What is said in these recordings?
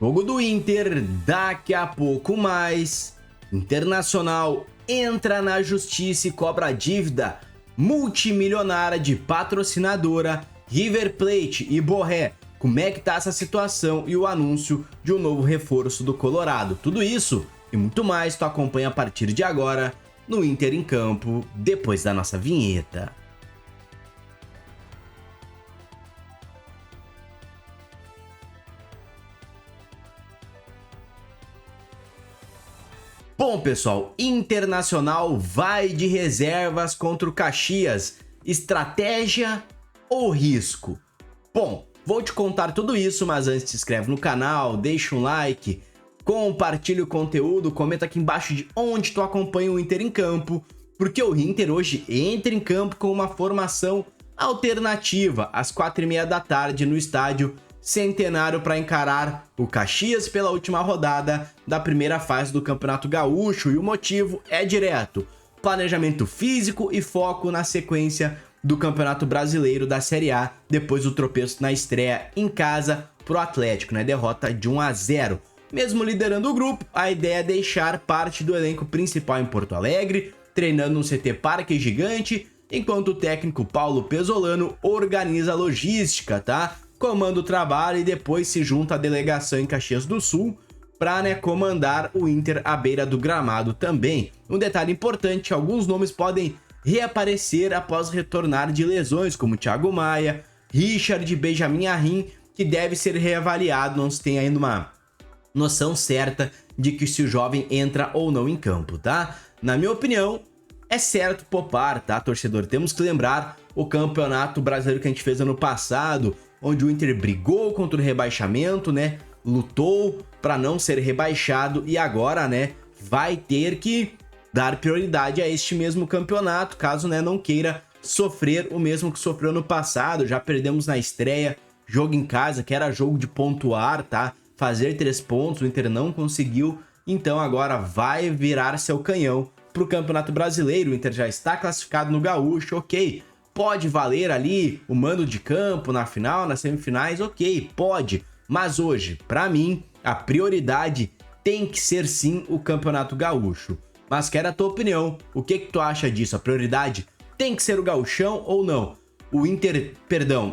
Jogo do Inter, daqui a pouco mais. Internacional entra na justiça e cobra a dívida multimilionária de patrocinadora River Plate e Borré. Como é que tá essa situação e o anúncio de um novo reforço do Colorado? Tudo isso e muito mais tu acompanha a partir de agora no Inter em Campo, depois da nossa vinheta. Bom, pessoal, Internacional vai de reservas contra o Caxias. Estratégia ou risco? Bom, vou te contar tudo isso, mas antes se inscreve no canal, deixa um like, compartilha o conteúdo, comenta aqui embaixo de onde tu acompanha o Inter em Campo, porque o Inter hoje entra em campo com uma formação alternativa às 4h30 da tarde no estádio Centenário para encarar o Caxias pela última rodada da primeira fase do Campeonato Gaúcho, e o motivo é direto: planejamento físico e foco na sequência do Campeonato Brasileiro da Série A depois do tropeço na estreia em casa pro Atlético, né? Derrota de 1-0. Mesmo liderando o grupo, a ideia é deixar parte do elenco principal em Porto Alegre, treinando no CT Parque Gigante, enquanto o técnico Paulo Pezzolano organiza a logística, tá? Comanda o trabalho e depois se junta à delegação em Caxias do Sul para, comandar o Inter à beira do gramado também. Um detalhe importante: alguns nomes podem reaparecer após retornar de lesões, como Thiago Maia, Richard, Benjamin Arrim, que deve ser reavaliado. Não se tem ainda uma noção certa de que se o jovem entra ou não em campo, tá? Na minha opinião, é certo poupar, tá, torcedor? Temos que lembrar o Campeonato Brasileiro que a gente fez ano passado, onde o Inter brigou contra o rebaixamento, né? Lutou para não ser rebaixado e agora, vai ter que dar prioridade a este mesmo campeonato, caso, não queira sofrer o mesmo que sofreu no passado. Já perdemos na estreia, jogo em casa, que era jogo de pontuar, tá? Fazer 3 pontos, o Inter não conseguiu, então agora vai virar seu canhão pro Campeonato Brasileiro. O Inter já está classificado no Gaúcho, ok. Pode valer ali o mando de campo na final, nas semifinais, ok, pode. Mas hoje, pra mim, a prioridade tem que ser sim o Campeonato Gaúcho. Mas quero a tua opinião, o que tu acha disso? A prioridade tem que ser o Gauchão ou não?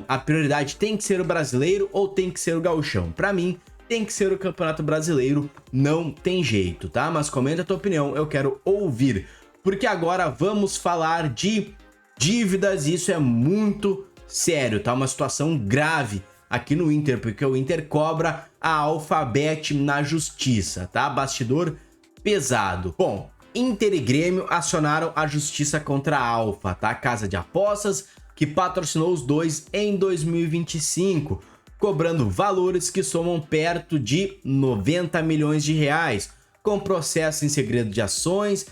A prioridade tem que ser o Brasileiro ou tem que ser o Gauchão? Pra mim, tem que ser o Campeonato Brasileiro, não tem jeito, tá? Mas comenta a tua opinião, eu quero ouvir. Porque agora vamos falar de dívidas, e isso é muito sério, tá? Uma situação grave aqui no Inter, porque o Inter cobra a Alphabet na justiça, tá? Bastidor pesado. Bom, Inter e Grêmio acionaram a justiça contra a Alfa, tá? Casa de apostas que patrocinou os dois em 2025, cobrando valores que somam perto de 90 milhões de reais, com processo em segredo de ações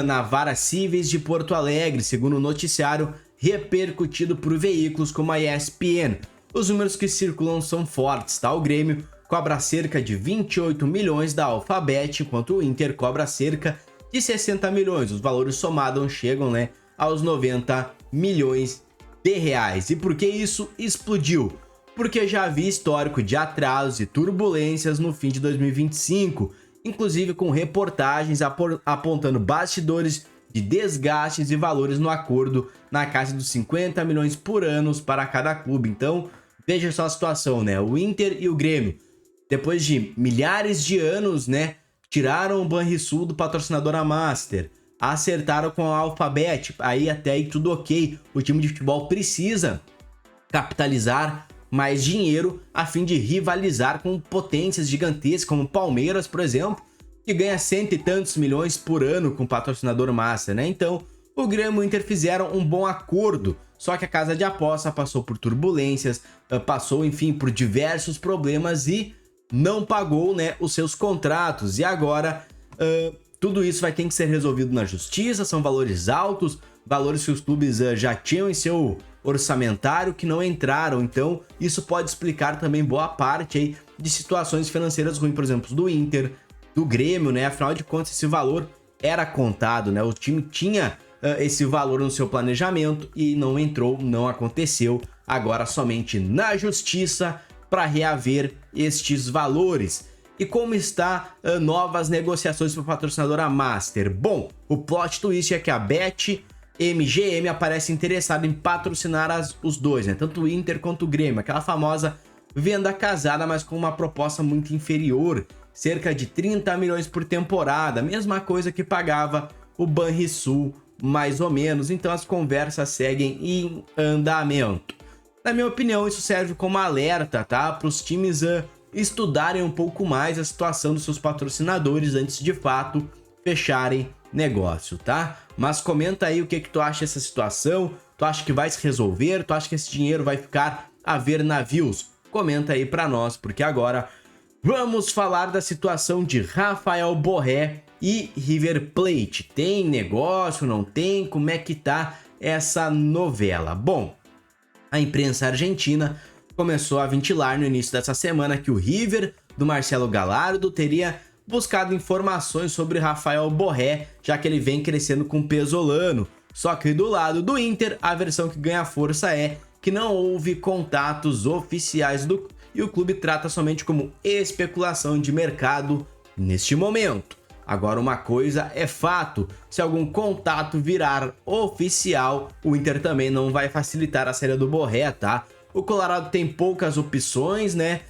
na Vara Cíveis de Porto Alegre, segundo o noticiário repercutido por veículos como a ESPN. Os números que circulam são fortes, tá? O Grêmio cobra cerca de 28 milhões da Alphabet, enquanto o Inter cobra cerca de 60 milhões. Os valores somados chegam, aos 90 milhões de reais. E por que isso explodiu? Porque já havia histórico de atrasos e turbulências no fim de 2025, inclusive com reportagens apontando bastidores de desgastes e valores no acordo na casa dos 50 milhões por ano para cada clube. Então, veja só a situação, o Inter e o Grêmio, depois de milhares de anos, tiraram o Banrisul do patrocinador a Master, acertaram com a Alphabet, aí até aí tudo ok. O time de futebol precisa capitalizar mais dinheiro a fim de rivalizar com potências gigantescas como Palmeiras, por exemplo, que ganha 100 e tantos milhões por ano com o patrocinador Master, Então, o Grêmio e o Inter fizeram um bom acordo, só que a casa de aposta passou por turbulências, passou, enfim, por diversos problemas e não pagou, os seus contratos. E agora, tudo isso vai ter que ser resolvido na justiça. São valores altos, valores que os clubes já tinham em seu orçamentário que não entraram, então isso pode explicar também boa parte aí de situações financeiras ruins, por exemplo, do Inter, do Grêmio, afinal de contas esse valor era contado, o time tinha esse valor no seu planejamento e não entrou, não aconteceu, agora somente na justiça para reaver estes valores. E como está novas negociações para o patrocinador a Master? Bom, o plot twist é que a BetMGM aparece interessada em patrocinar os dois, né? Tanto o Inter quanto o Grêmio, aquela famosa venda casada, mas com uma proposta muito inferior, cerca de 30 milhões por temporada, mesma coisa que pagava o Banrisul, mais ou menos. Então as conversas seguem em andamento. Na minha opinião, isso serve como alerta, tá? Para os times estudarem um pouco mais a situação dos seus patrocinadores antes de fato fecharem negócio, tá? Mas comenta aí o que tu acha dessa situação. Tu acha que vai se resolver? Tu acha que esse dinheiro vai ficar a ver navios? Comenta aí para nós, porque agora vamos falar da situação de Rafael Borré e River Plate. Tem negócio, não tem? Como é que tá essa novela? Bom, a imprensa argentina começou a ventilar no início dessa semana que o River, do Marcelo Gallardo, teria buscado informações sobre Rafael Borré, já que ele vem crescendo com Pesolano. Só que do lado do Inter, a versão que ganha força é que não houve contatos oficiais e o clube trata somente como especulação de mercado neste momento. Agora, uma coisa é fato, se algum contato virar oficial, o Inter também não vai facilitar a saída do Borré, tá? O Colorado tem poucas opções, né,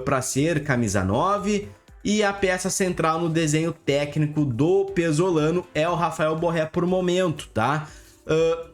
para ser camisa 9, e a peça central no desenho técnico do Pesolano é o Rafael Borré por momento, tá?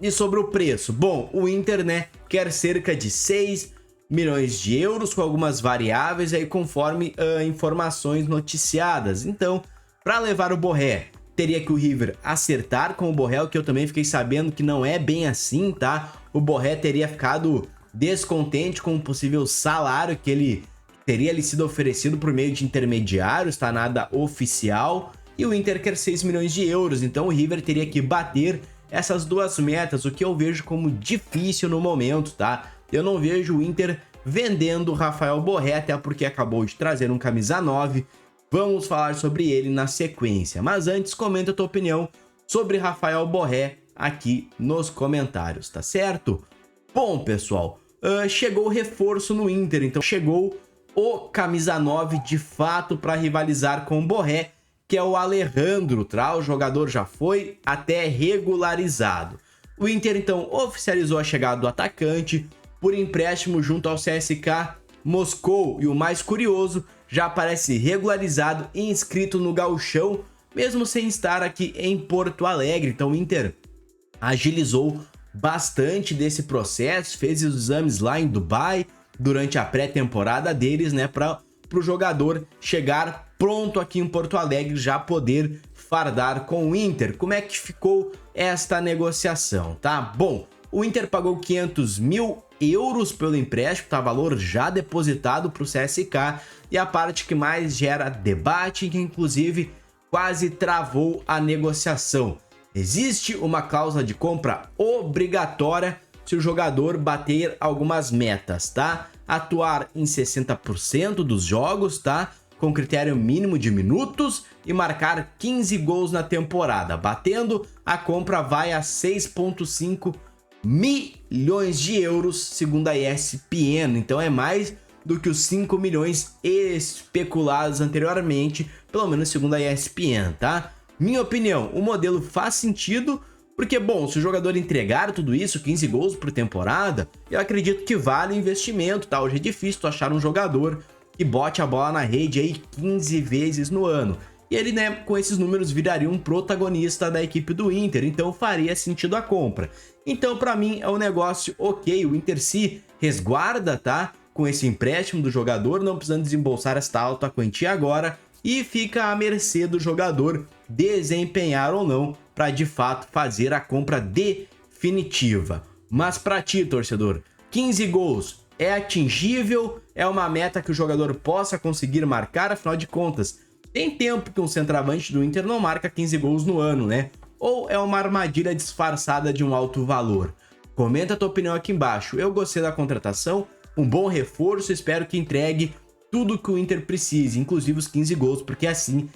E sobre o preço? Bom, o Inter, né, quer cerca de 6 milhões de euros com algumas variáveis aí conforme informações noticiadas. Então, para levar o Borré, teria que o River acertar com o Borré, o que eu também fiquei sabendo que não é bem assim, tá? O Borré teria ficado descontente com o possível salário que ele teria lhe sido oferecido por meio de intermediários, tá? Nada oficial. E o Inter quer 6 milhões de euros, então o River teria que bater essas duas metas, o que eu vejo como difícil no momento, tá? Eu não vejo o Inter vendendo o Rafael Borré, até porque acabou de trazer um camisa 9. Vamos falar sobre ele na sequência. Mas antes, comenta a tua opinião sobre Rafael Borré aqui nos comentários, tá certo? Bom, pessoal, chegou o reforço no Inter, então chegou o camisa 9 de fato para rivalizar com o Borré, que é o Alejandro, tá? O jogador já foi até regularizado. O Inter, então, oficializou a chegada do atacante por empréstimo junto ao CSKA Moscou, e o mais curioso, já aparece regularizado e inscrito no Gauchão, mesmo sem estar aqui em Porto Alegre. Então o Inter agilizou bastante desse processo, fez os exames lá em Dubai durante a pré-temporada deles, né, para o jogador chegar pronto aqui em Porto Alegre, já poder fardar com o Inter. Como é que ficou esta negociação, tá? Bom, o Inter pagou 500 mil euros pelo empréstimo, tá? Valor já depositado para o CSKA, e a parte que mais gera debate, que inclusive quase travou a negociação. Existe uma cláusula de compra obrigatória se o jogador bater algumas metas, tá? Atuar em 60% dos jogos, tá? Com critério mínimo de minutos, e marcar 15 gols na temporada. Batendo, a compra vai a 6,5 milhões de euros, segundo a ESPN. Então é mais do que os 5 milhões especulados anteriormente, pelo menos segundo a ESPN, tá? Minha opinião, o modelo faz sentido, porque, bom, se o jogador entregar tudo isso, 15 gols por temporada, eu acredito que vale o investimento, tá? Hoje é difícil tu achar um jogador que bote a bola na rede aí 15 vezes no ano. E ele, né, com esses números viraria um protagonista da equipe do Inter, então faria sentido a compra. Então, para mim, é um negócio ok, o Inter se resguarda, tá? Com esse empréstimo do jogador, não precisando desembolsar esta alta quantia agora, e fica à mercê do jogador desempenhar ou não para de fato fazer a compra definitiva. Mas para ti, torcedor, 15 gols é atingível? É uma meta que o jogador possa conseguir marcar? Afinal de contas, tem tempo que um centroavante do Inter não marca 15 gols no ano, né? Ou é uma armadilha disfarçada de um alto valor? Comenta a tua opinião aqui embaixo. Eu gostei da contratação, um bom reforço, espero que entregue tudo que o Inter precise, inclusive os 15 gols, porque assim,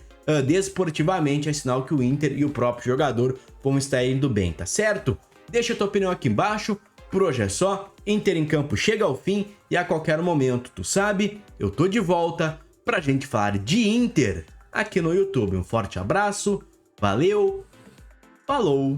desportivamente, é sinal que o Inter e o próprio jogador vão estar indo bem, tá certo? Deixa a tua opinião aqui embaixo. Por hoje é só, Inter em Campo chega ao fim, e a qualquer momento, tu sabe, eu tô de volta pra gente falar de Inter aqui no YouTube. Um forte abraço, valeu, falou!